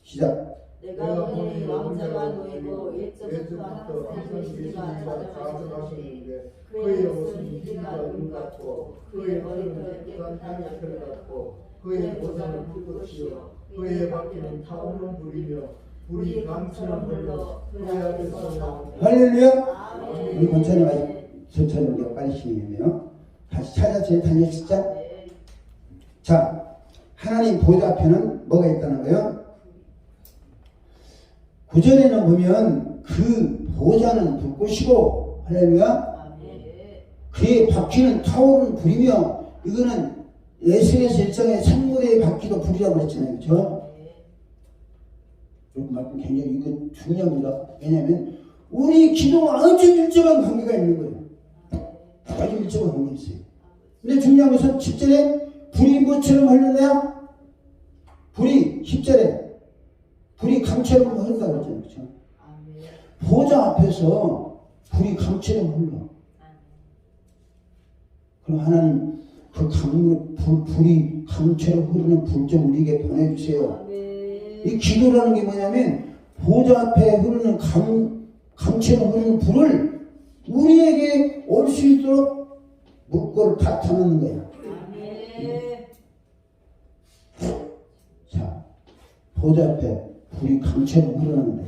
시작. 내가 보니 왕자가 놓이고 일적부터 항상 계시니가 찾아가시는데 그의 옷은 희가 눈 같고 그의 머리털은 깨끗한 양털 같고 그의 보좌는 불꽃이요 그의 바퀴는 타오르는 불이며 불이 강처럼 흘러 그의 앞에서 나옵니다. 할렐루야. 우리 권찬이 아직 저처럼 내가 빨리 시행했네요. 다시 찾아서 다녔시죠? 자, 하나님 보좌 앞에는 뭐가 있다는 거예요? 9절에는 보면 그 보좌는 불꽃이고, 할렐루야. 그의 바퀴는 타오르는 불이며, 이거는 예수께서 일장의 생물의 바퀴도 불이라고 했잖아요. 그렇죠? 여러분 말씀 굉장히 이거 중요합니다. 왜냐하면 우리 기도와 아주 밀접한 관계가 있는 거예요. 아주 밀접한 관계가 있어요. 근데 중요한 것은 10절에 불이 뭐처럼 흘러나요? 불이 10절에 불이 강처럼 흐른다고 했잖아요. 그렇죠? 보좌 앞에서 불이 강처럼 흘러. 그럼 하나님 그 불이 강처럼 흐르는 불 좀 우리에게 보내주세요. 이 기도라는 게 뭐냐면 보좌 앞에 흐르는 강처럼 흐르는 불을 우리에게 올 수 있도록 물꼬를 다 타놓는 거야. 자, 보좌 앞에 불이 강처럼 흐르는데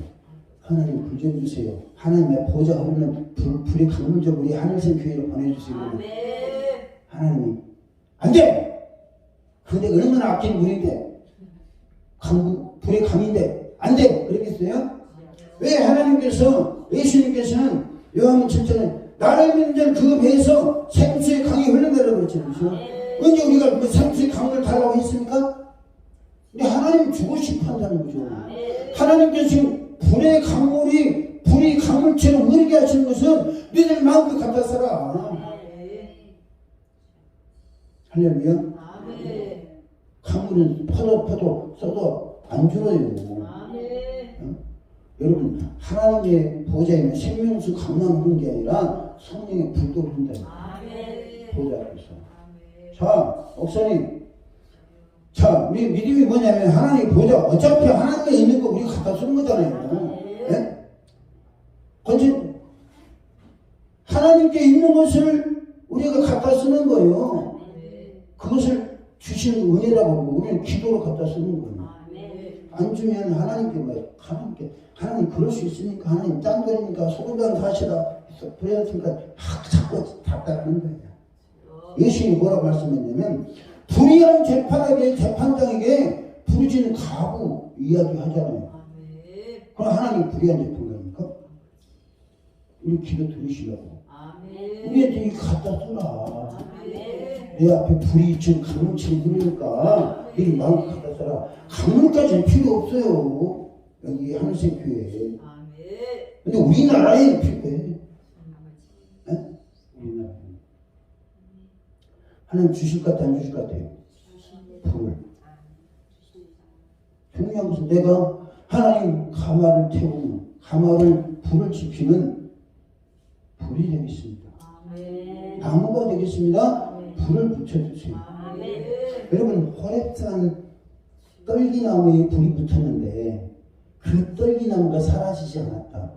하나님 불 좀 주세요. 하나님의 보좌 흐르는 불이 강물적 우리 하늘색 교회로 보내주세요. 하나님이 안 돼! 근데 얼마나 아낀 물인데 불이 강인데 안 돼! 그러겠어요? 왜 하나님께서 예수님께서는 요한복음 7절에 나를 믿는 자는 그 배에서 생수의 강이 흘러내려고 그랬잖아요. 언제 우리가 그 생수의 강을 달라고 했습니까? 근데 하나님 주고 싶어 한다는 거죠. 하나님께서 지금 불의 강물이 불이 강물처럼 흐르게 하시는 것은 너희들 마음껏 갖다 써라. 할렐루야. 강물은 퍼도 써도 안 줄어요. 여러분 하나님의 보좌에 있는 생명수 강만 흐르는 게 아니라 성령의 불도 흐른다. 보좌 앞에서. 자, 목사님. 자, 우리 믿음이 뭐냐면 하나님 보좌 어차피 하나님에 있는 거 우리가 갖다 쓰는 거잖아요. 네? 근데 하나님께 있는 것을 우리가 갖다 쓰는 거예요. 그것을 주시는 은혜라고 보고 우리는 기도로 갖다 쓰는 거예요. 안 주면 하나님께 뭐 하나님 그럴 수 있으니까 하나님 딴거리니까 소금장 사시라 그랬으니까 자꾸 답답하는 거예요. 예수님이 뭐라고 말씀했냐면 불의한 재판에게 재판장에게 부르짖는 가부 이야기 하잖아요. 그럼 하나님 불의한 재판관입니까? 우리 기도 들으시려고 우리한테 이거 갖다 써라. 내 앞에 불이 지금 강물처럼 흐르니까 네 마음 갖다 써라. 강물까지는 필요 없어요. 여기 하늘색 교회에. 근데 우리나라에 필요해. 네? 우리나라에. 하나님 주실 것 같아 안 주실 것 같아요? 불을. 중요한 것은 내가 하나님 가마를 태우는 가마를 불을 지피는 불이 되겠습니다. 나무가 되겠습니다. 불을 붙여주세요. 여러분 호렙산 떨기나무에 불이 붙었는데 그 떨기나무가 사라지지 않았다.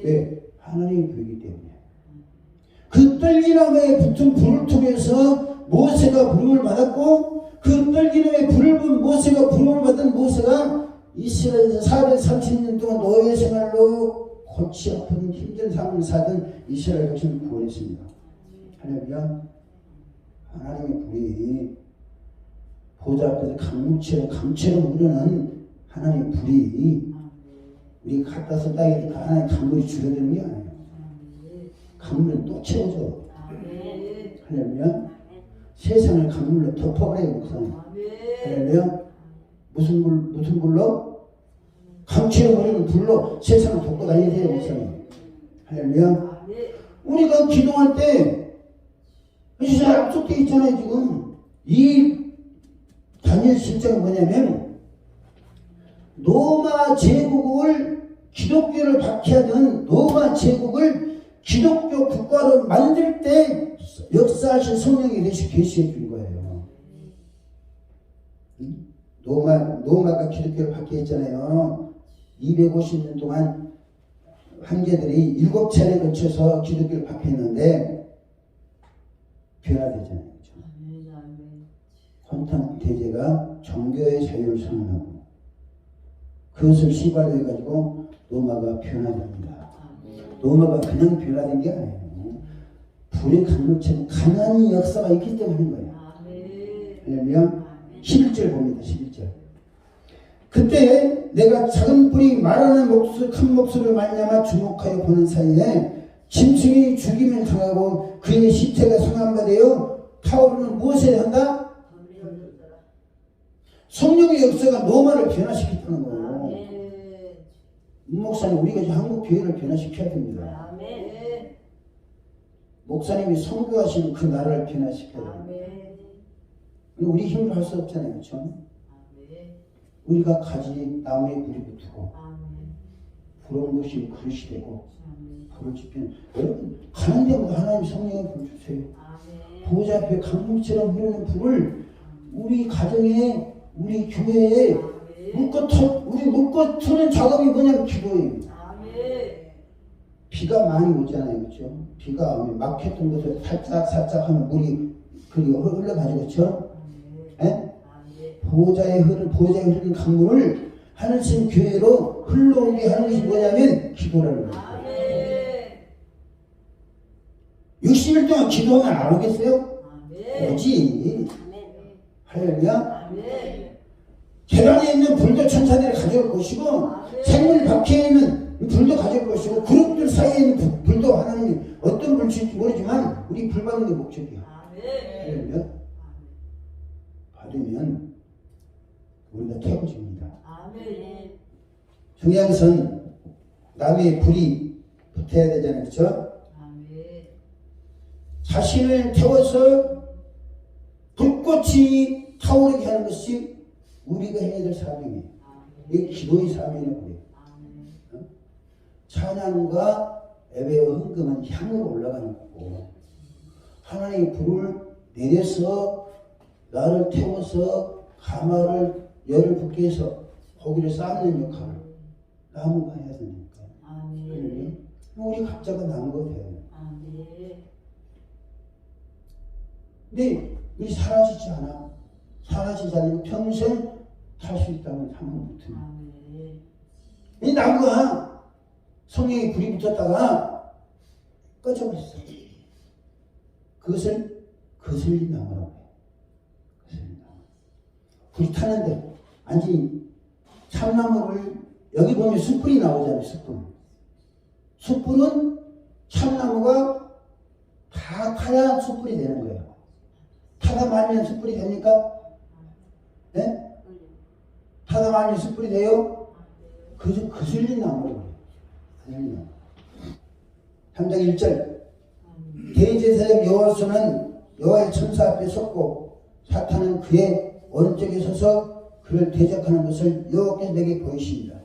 왜? 하나님의 불이기 때문에. 그 떨기나무에 붙은 불을 통해서 모세가 부름을 받았고 그 떨기나무에 불을 본 모세가 부름을 받은 모세가 이스라엘에서 430년 동안 노예 생활로 골치 아픈 힘든 삶을 살던 이스라엘 백성을 구원했습니다. 할렐루야. 하나님의 불이 보좌 앞에서 강처럼 흐르는 하나님의 불이 우리가 갖다 썼다 해도 하나님 강물이 줄어드는 게 아니에요. 강물은 또 채워져. 할렐루야. 세상을 강물로 덮어버려요, 목사님. 할렐루야. 무슨 불로? 강치어버리는 불로 세상을 덮고 다니세요, 목사님. 할렐루야. 우리가 기도할 때 진짜 약속되어 있잖아요. 지금 이 다니엘 10장은 뭐냐면 로마 제국을 기독교를 박해하던 로마 제국을 기독교 국가로 만들 때 역사하신 성령이 계시해 준 거예요. 로마가 기독교를 박해했잖아요. 250년 동안 황제들이 7차례에 걸쳐서 기독교를 박해했는데 변화되잖아요. 콘스탄틴 대제가 정교의 자유를 선언하고 그것을 시발로 해가지고 로마가 변화됩니다. 로마가 그냥 변화된 게 아니에요. 불의 강물처럼 강한 역사가 있기 때문인 거예요. 왜냐면 11절 봅니다. 11절. 그때 내가 작은 뿔이 말하는 목소리, 큰 목소리를 말미암아 주목하여 보는 사이에 짐승이 죽임을 당하고 그의 시체가 상한 되어 타오르는 무엇에 한다? 성령의 역사가 로마를 변화시켰다는 거예요. 목사님, 우리가 이제 한국 교회를 변화시켜야 됩니다. 목사님이 선교하시는 그 나라를 변화시켜야 돼요. 우리 힘으로 할 수 없잖아요. 그렇죠? 우리가 가지 나무에 불이 붙고 부러운 것이 그릇이 되고 불을 지피는 여러분 가는 데마다 하나님 성령의 불 주세요. 보호자 앞에 강물처럼 흐르는 불을 우리 가정에 우리 교회에 우리 묶어 트는 작업이 뭐냐면 기도예요. 비가 많이 오잖아요. 그렇죠? 비가 오면 막혔던 것을 살짝 하면 물이 흘러가지고 그렇죠? 보호자에 흐르는 강물을 하늘신 교회로 흘러오게 하는 것이 뭐냐면 기도라는 거예요. 60일 동안 기도하면 안 오겠어요? 오지. 할렐루야. 계란에 있는 불도 천사들이 가져올 것이고 생물 밖에 있는 불도 가져올 것이고 그룹들 사이에 있는 불도 하나님이 어떤 불일지 모르지만 우리 불 받는 게 목적이야. 할렐루야. 받으면 우리가 태워집니다. 중요한 것은 남의 불이 붙어야 되잖아요. 그렇죠? 자신을 태워서 불꽃이 타오르게 하는 것이 우리가 해야 될 사명이에요. 이게 기도의 사명이라고 해요. 찬양과 예배와 헌금은 향으로 올라가는 거고 하나님의 불을 내려서 나를 태워서 가마를 열을 붓게 해서 고기를 쌓는 역할을 나무가 해야 되니까. 우리 각자가 나무가 돼요. 근데 이 사라지지 않아. 사라지지 않으면 평생 탈 수 있다면 한번 붙으면. 이 나무가 성령의 불이 붙었다가 꺼져버렸어. 그것을 거슬린 나무라고 해요. 거슬린 나무. 불이 타는데 완전히 참나무를 여기 보면 숯불이 나오잖아요. 숯불은 참나무가 다 타야 숯불이 되는 거예요. 타다 말면 숯불이 됩니까? 네? 타다 말면 숯불이 돼요? 그저 거슬린 나무라고 해요. 거슬린 나무. 3장 1절 대제사장 여호와는 여호와의 천사 앞에 섰고 사탄은 그의 오른쪽에 서서 그를 대적하는 것을 여호와께서 내게 보이십니다.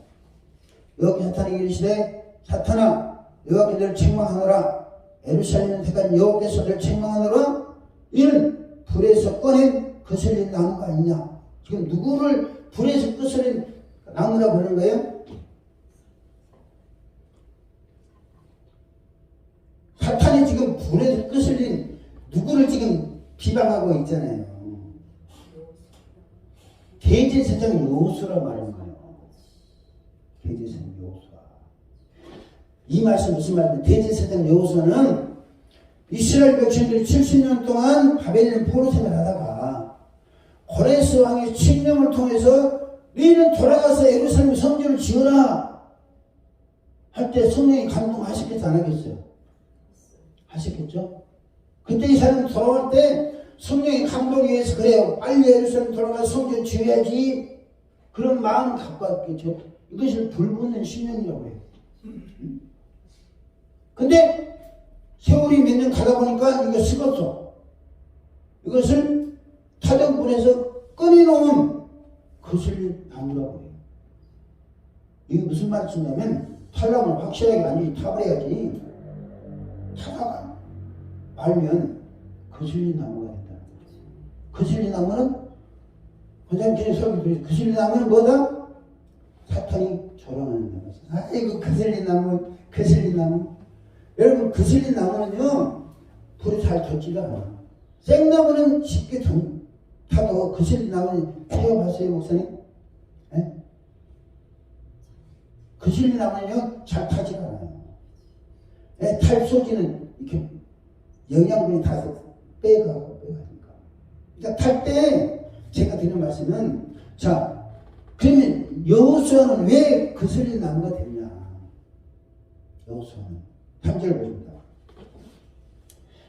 여호와께서 사탄에게 이르시되 사탄아 여호와께서 너를 책망하노라. 예루살렘은 택한 여호와께서 너를 책망하노라. 이는 불에서 꺼낸 거슬린 나무가 아니냐. 지금 누구를 불에서 거슬린 나무라고 하는 거예요? 사탄이 지금 불에서 거슬린 누구를 지금 비방하고 있잖아요. 대제사장 여호수라 말하는 거예요. 대제사장 여호수아. 이 말씀 무슨 말이냐? 대제사장 여호수아는 이스라엘 백성들이 70년 동안 바벨론 포로 생활하다가 고레스 왕의 칙령을 통해서 너희는 돌아가서 예루살렘 성전을 지어라 할 때 성령이 감동하시겠지 안 하겠어요? 하셨겠죠? 그때 이 사람이 돌아올 때 성령의 감동에 의해서 그래요. 빨리 예루살렘 돌아가서 성전 지어야지. 그런 마음을 갖고 왔겠죠. 이것을 불붙는 신령이라고 해요. 근데 세월이 몇 년 가다 보니까 이거 식었어. 이것을 타정분에서 꺼내놓은 거슬린 나무라고 해요. 이게 무슨 말씀이냐면 타려면 확실하게 완전히 타버려야지. 타다가 말면 거슬린 나무가 된다. 거슬린 나무는 권장길에 설교 거슬린 나무는 뭐다? 사탄이 조롱하는 나무. 아이고 거슬린 나무, 거슬린 나무. 여러분 거슬린 나무는요 불이 잘 돋지가 않아. 생나무는 쉽게 타도 거슬린 나무는 태워봤어요 목사님? 네? 거슬린 나무는요 잘 타지가 않아요. 네, 탈 소지는 이렇게 영양분이 다 빼가니까. 그러니까 탈 때 제가 드리는 말씀은 자 그러면 여호수아는 왜 거슬린 나무가 됐냐? 여호수아는 3절 보십니다.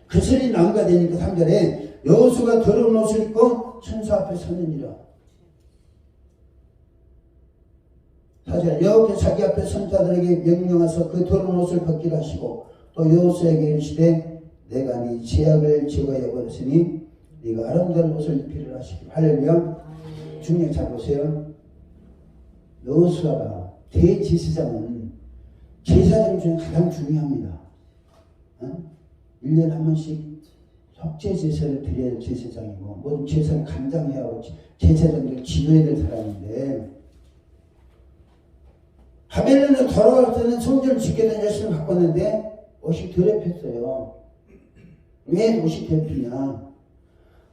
거슬린 나무가 되니까 3절에 여호수아가 더러운 옷을 입고 천사 앞에 섰느니라. 4절 여호와께서 자기 앞에 선자들에게 명령하사 그 더러운 옷을 벗기라 하시고 또 여호수아에게 이르시되 내가 네 죄악을 제거하여 버렸으니 네가 아름다운 옷을 입히라 하시기로. 할렐루야. 중요한 잘 보세요. 여호수아가 대제사장은 제사장 중에 가장 중요합니다. 1년에 한 번씩 속죄 제사를 드려야 제사장이고 모든 제사를 감당해야 하고 제사장들을 지도해야 될 사람인데 바벨론에 돌아갈 때는 성전을 짓게 된 열심을 바꿨는데 옷이 더럽혔어요. 왜 옷이 더럽히냐?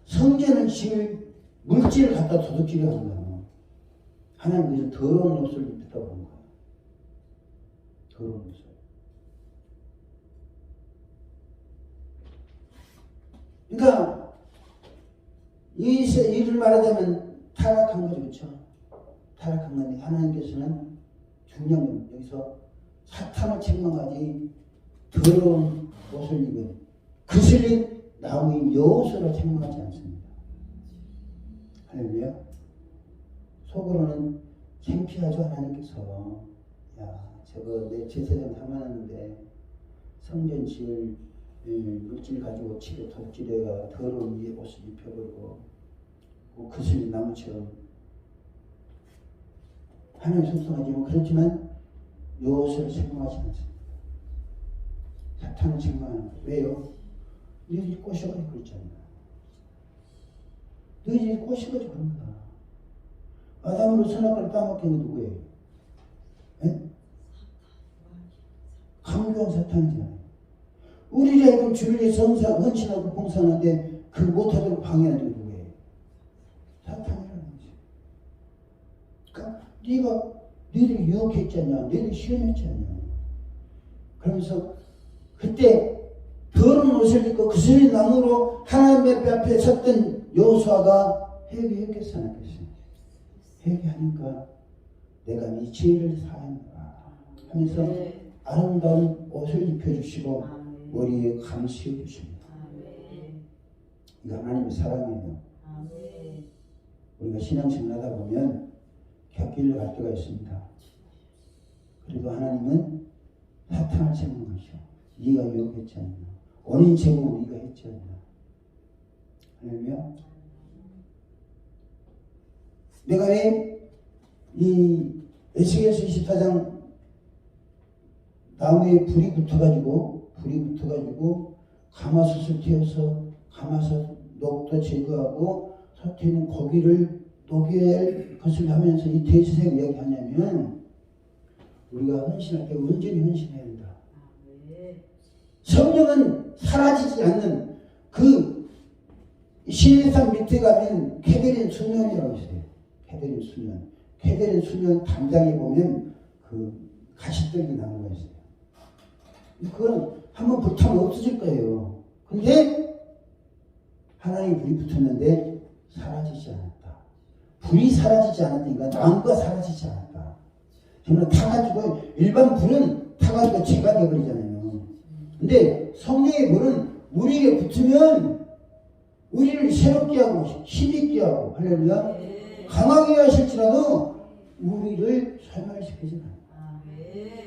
성전을 지을 물질을 갖다 도둑질을 한 거예요. 하나님께서 더러운 옷을 입혔다고 한 거예요. 더러운 옷을. 그러니까 이를 말하자면 타락한 거죠. 그렇죠? 타락한 건데 하나님께서는 중요한 건 여기서 사탄을 책망하지 더러운 옷을 입은 거슬린 나무인 여호수아를 책망하지 않습니다. 할렐루야. 속으로는 창피하죠. 하나님께서 야 저거 내 제사장 삼아놨는데 성전 지을 물질 가지고 치료 도둑질해가 더러운 이 옷을 입혀버리고 거슬린 나무처럼 하나님 속성하지만 그렇지만 여호수아를 책망하지 않습니다. 사탄을 책망하는 거예요. 왜요? 너희들이 꼬셔가지고 그랬잖아요. 너희들이 꼬셔가지고 그런 거야. 아담으로 선악과를 따먹게 한 게 누구예요? 예? 강교한 사탄이잖아요. 우리가 이거 주를 위해서 헌신하고 봉사하는데 그 못하도록 방해하는 게 누구예요? 사탄이라는 거지. 그러니까 너희들이 유혹했지 않냐? 너희들이 시험했지 않냐? 그러면서 그때 더러운 옷을 입고 거슬린 나무로 하나님 앞에 섰던 여호수아가 회개했겠어 안 했겠어요? 회개하니까 내가 네 죄를 사한다 하면서 아름다운 옷을 입혀주시고 머리에 감을 씌워주십니다. 이거 하나님의 사랑이에요. 우리가 신앙생활 하다 보면 곁길로 갈 때가 있습니다. 그래도 하나님은 사탄을 책망하셔. 네가 유혹했지 않냐. 원인 제공을 네가 했지 않냐. 할렐루야. 내가 왜 이 에스겔서 24장 나무에 불이 붙어가지고 가마솥을 태워서 가마솥 녹도 제거하고 솥에 있는 고기를 녹여야 할 것을 하면서 이 대제사장 이야기하냐면 우리가 헌신할 때 온전히 헌신해야 된다. 성령은 사라지지 않는 그 시내산 밑에 가면 케데린 수면이라고 있어요. 케데린 수면. 케데린 수면 담장에 보면 그 가시떨기 나무가 있어요. 그건 한번 불타면 없어질 거예요. 근데 하나님이 불이 붙었는데 사라지지 않았다. 불이 사라지지 않았으니까 나무가 사라지지 않았다. 저는 타가지고 일반 불은 타가지고 죄가 되어버리잖아요. 근데 성령의 불은 우리에게 붙으면 우리를 새롭게 하고 힘있게 하고 할렐루야 네. 강하게 하실지라도 우리를 소멸시키지 않아요. 아멘.